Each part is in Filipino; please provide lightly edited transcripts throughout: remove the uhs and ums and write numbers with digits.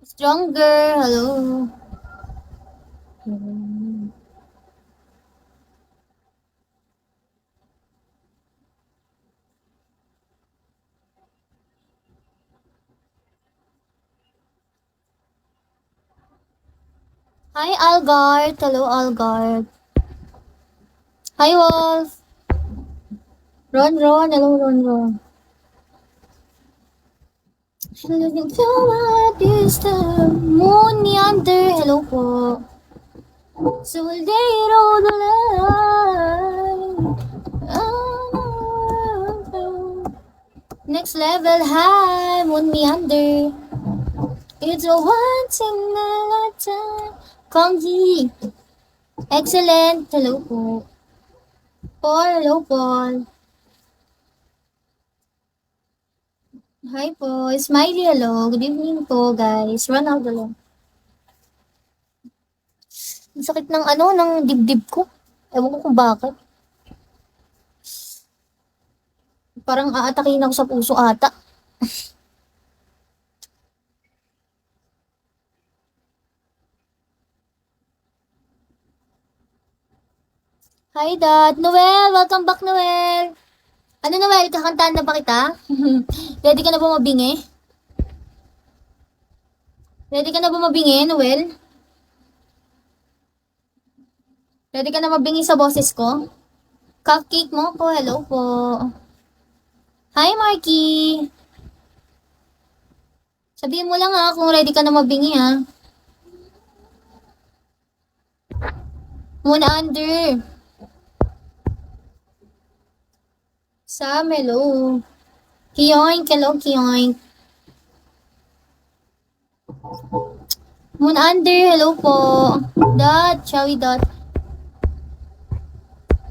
Stronger, hello. Hi, Algard. Hello, Algard. Hi, Wolf. Ron. Hello, Ron. Looking forward this time. Moon Meander. Hello po. Soldado the line. Next level. Hi, Moon Meander. It's a once in a lifetime. Kongji. Excellent. Hello po. Paul. Hello, Paul. Hi po. Smiley, hello. Good evening po, guys. Ronaldo lang. Ang sakit ng ng dibdib ko. Ewan ko kung bakit. Parang aatakin ako sa puso ata. Hi, Dad. Noel! Welcome back, Noel! Ano, Noel? Kakantaan na ba kita? Ready ka na ba mabingi? Ready ka na ba mabingi, Noel? Ready ka na mabingi sa boses ko? Cupcake mo po. Hello po. Hi, Marky! Sabihin mo lang kung ready ka na mabingi Muna under. Sam, hello. Kiyoink, hello, Kiyoink. Moon under, hello po. Dot, Chowy Dot.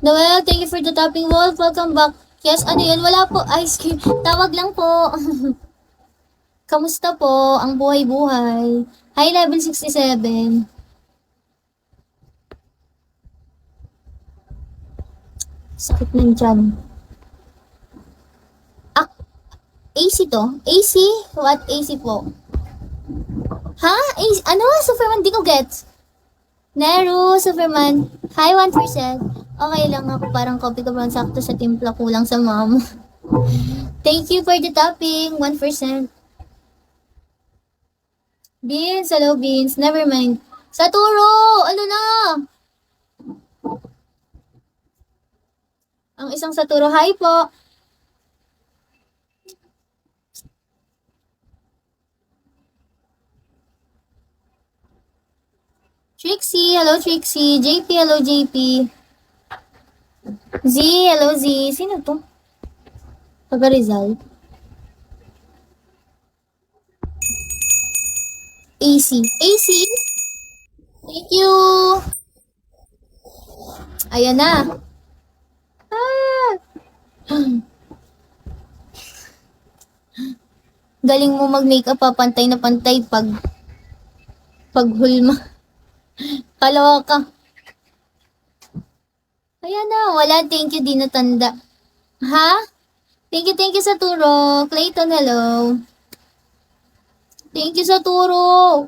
Noel, thank you for the topping wolf. Welcome back. Yes, ano yun? Wala po. Ice cream. Tawag lang po. Kamusta po ang buhay-buhay? Hi, level 67. Sakit ng tiyan. AC to? AC? What AC po? Ha? AC? Ano? Superman? Di ko gets. Nero, Superman. Hi, 1%. Okay lang ako. Parang copy ko lang sakto sa timpla. Kulang sa mom. Thank you for the topping. 1%. Beans, hello Beans. Never mind. Saturo! Ano na? Ang isang Saturo. Hi po. Trixie, hello Trixie. JP, hello JP. Z, hello Z. Sino to? Taga Rizal. AC. AC? Thank you. Ayan na. Galing mo mag-makeup pantay na pantay pag hulma. Kaloka. Ayan na, wala thank you, di natanda. Ha? Thank you sa turo. Clayton, hello. Thank you sa turo.